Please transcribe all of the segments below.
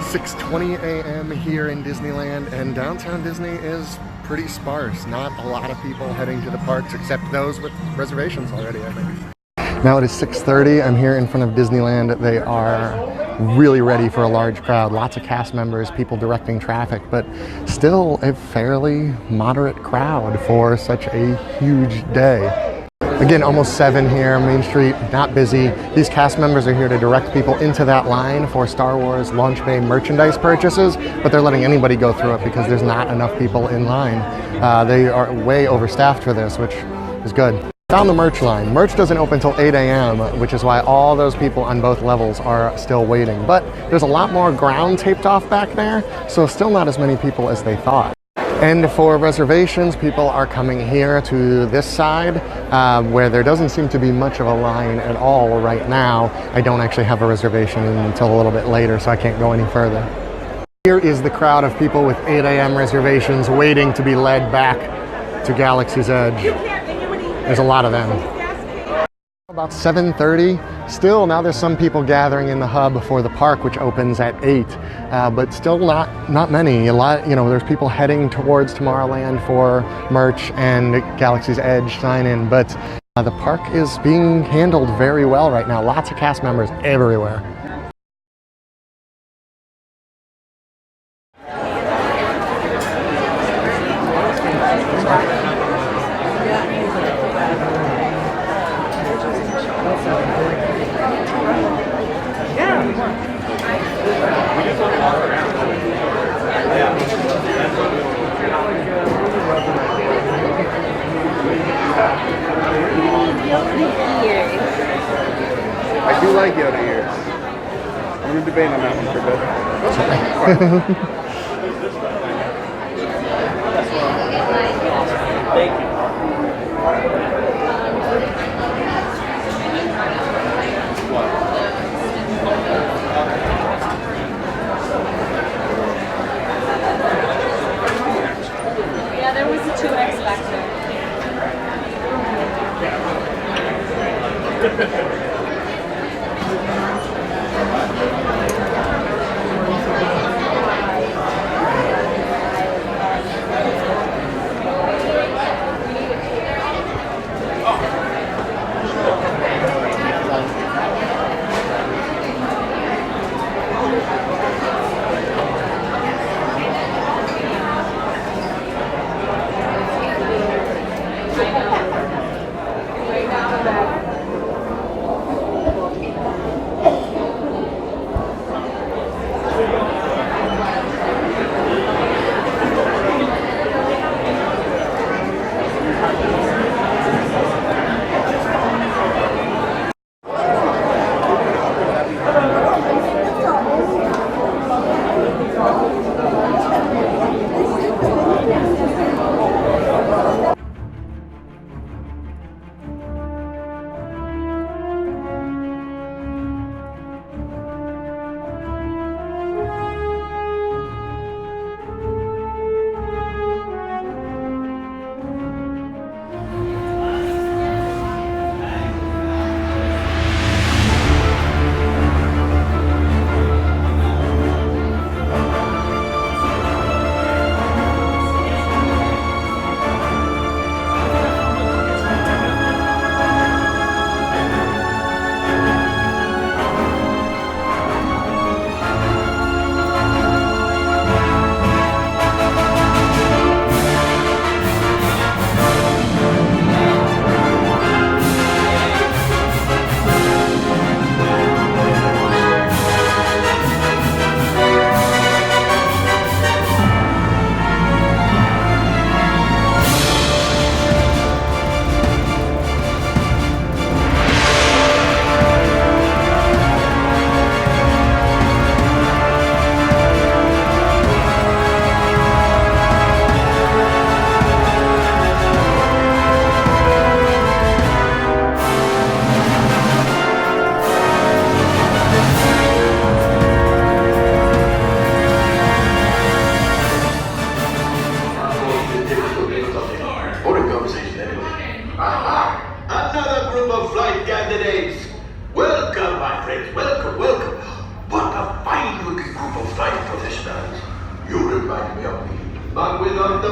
6:20 a.m. here in Disneyland, and downtown Disney is pretty sparse. Not a lot of people heading to the parks except those with reservations already, I think. Now it is 6:30. I'm here in front of Disneyland. They are really ready for a large crowd. Lots of cast members, people directing traffic, but still a fairly moderate crowd for such a huge day. Again, almost 7 here, Main Street, not busy. These cast members are here to direct people into that line for Star Wars Launch Bay merchandise purchases, but they're letting anybody go through it because there's not enough people in line. They are way overstaffed for this, which is good. Found the merch line. Merch doesn't open until 8 a.m., which is why all those people on both levels are still waiting. But there's a lot more ground taped off back there, so still not as many people as they thought. And for reservations, people are coming here to this side, where there doesn't seem to be much of a line at all right now. I don't actually have a reservation until a little bit later, so I can't go any further. Here is the crowd of people with 8 a.m. reservations waiting to be led back to Galaxy's Edge. There's a lot of them. About 7:30. Still, now there's some people gathering in the hub for the park, which opens at 8. But still not many. A lot, there's people heading towards Tomorrowland for merch and Galaxy's Edge sign-in. But the park is being handled very well right now. Lots of cast members everywhere. I do like Yoda ears. I'm going to debate on that one for a bit. Thank you. Yeah, there was a 2X back there. candidates. Welcome, my friends. Welcome, welcome. What a fine-looking group of flight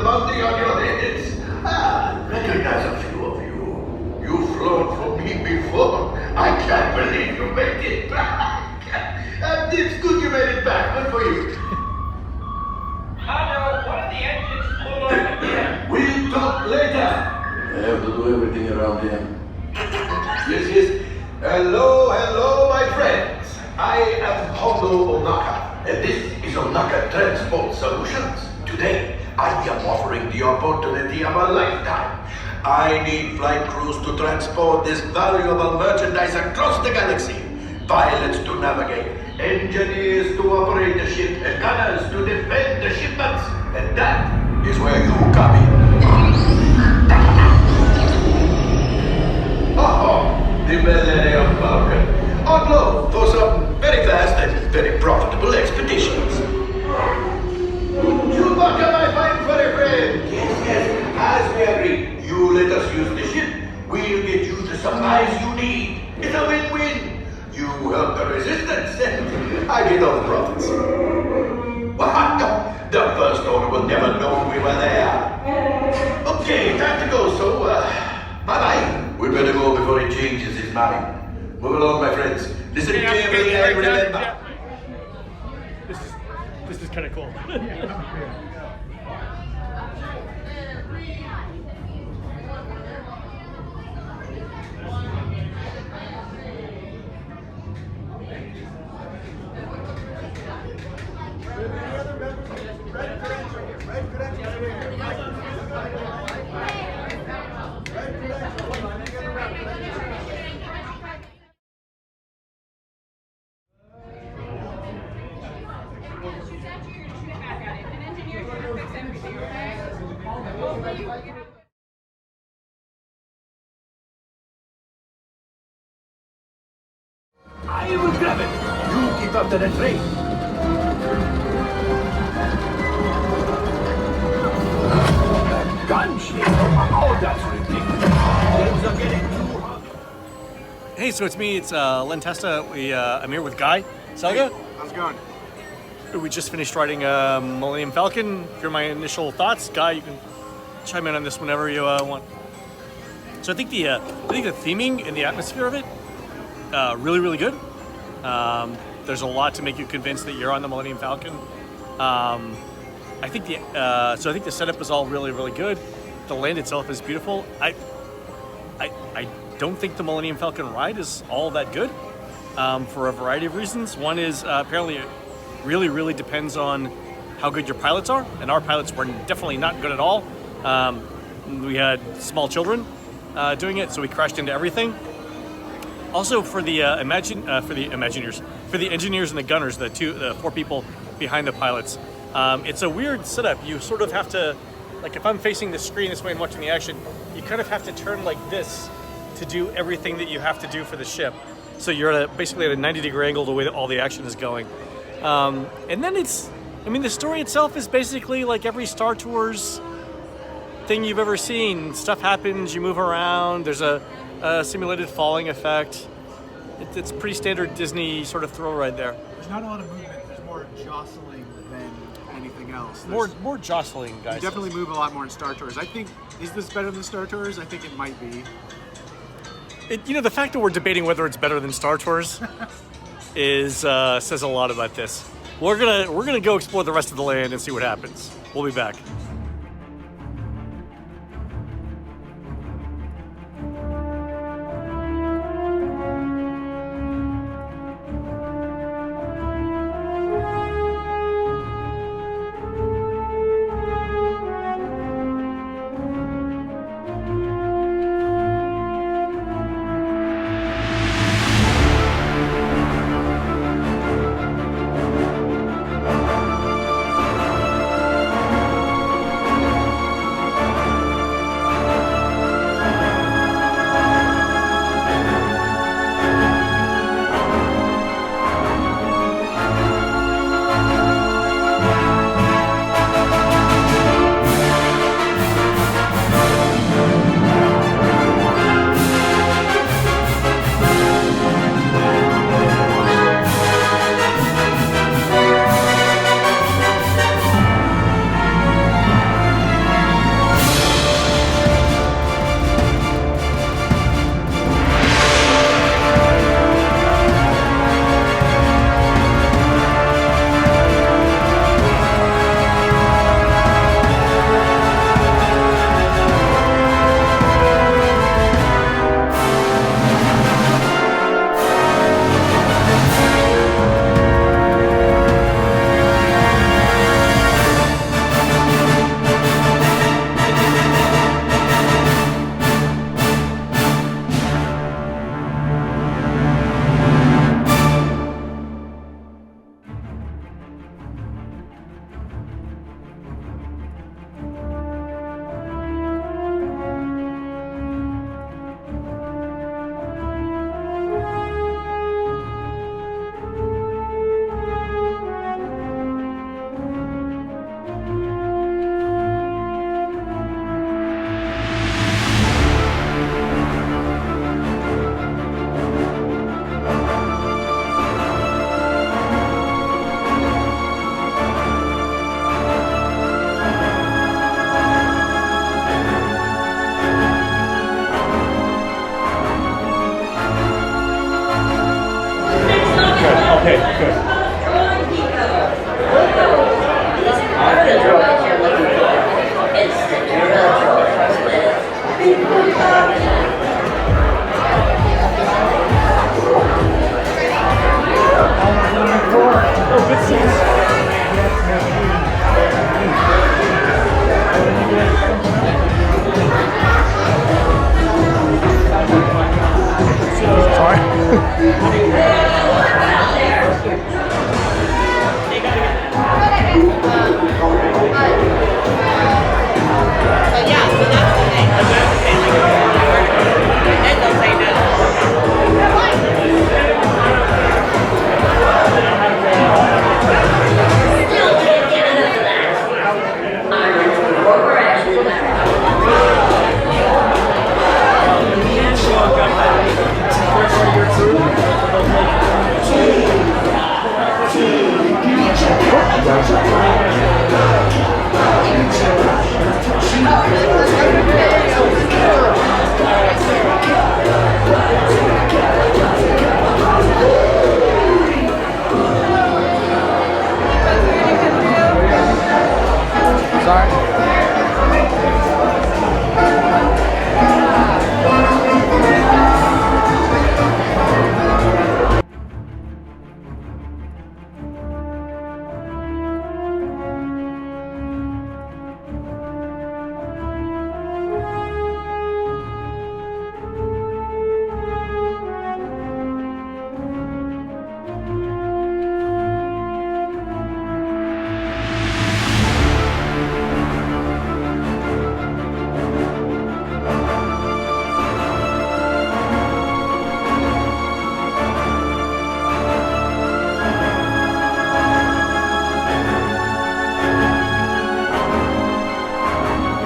bounty on your heads. Ah, recognize a few of you. You've flown for me before. I can't believe you made it back. It's good you made it back. Good for you. Hondo, what are the engines pulled over here? We'll talk later. I have to do everything around here. Yes. Hello, my friends. I am Hondo Ohnaka, and this is Ohnaka Transport Solutions. Today, I am offering the opportunity of a lifetime. I need flight crews to transport this valuable merchandise across the galaxy. Pilots to navigate, engineers to operate the ship, and gunners to defend the shipments. And that is where you come in. The Millennium Falcon. On loan for some very fast and very profitable expeditions. Chewbacca, my fine furry friend! Yes, as we agreed, you let us use the ship. We'll get you the supplies you need. It's a win-win. You help the resistance, and I get all the profits. What? The first owner will never know we were there. Okay, time to go, so, bye-bye. We better go before he changes his mind. Move along, my friends. Listen carefully and remember. This is kind of cool. I will grab it. You keep up to the train. Gunship. Oh, that's ridiculous. Things are getting too hot. Hey, so it's me, it's Len Testa. I'm here with Guy Selga. How's it going? We just finished writing Millennium Falcon. Here are my initial thoughts. Guy, you can chime in on this whenever you want. So I think the theming and the atmosphere of it, really, really good. There's a lot to make you convinced that you're on the Millennium Falcon. I think the setup is all really, really good. The land itself is beautiful. I don't think the Millennium Falcon ride is all that good for a variety of reasons. One is apparently it really, really depends on how good your pilots are, and our pilots were definitely not good at all. We had small children doing it, so we crashed into everything. Also, for the engineers and the gunners, the four people behind the pilots, it's a weird setup. You sort of have to, like, if I'm facing the screen this way and watching the action, you kind of have to turn like this to do everything that you have to do for the ship. So you're basically at a 90-degree angle the way that all the action is going. And then the story itself is basically like every Star Tours thing you've ever seen. Stuff happens, you move around, there's a simulated falling effect. It's pretty standard Disney sort of thrill ride there. There's not a lot of movement. There's more jostling than anything else. More jostling, guys. You definitely move a lot more in Star Tours. I think, is this better than Star Tours? I think it might be. The fact that we're debating whether it's better than Star Tours is says a lot about this. We're gonna go explore the rest of the land and see what happens. We'll be back. Okay, good.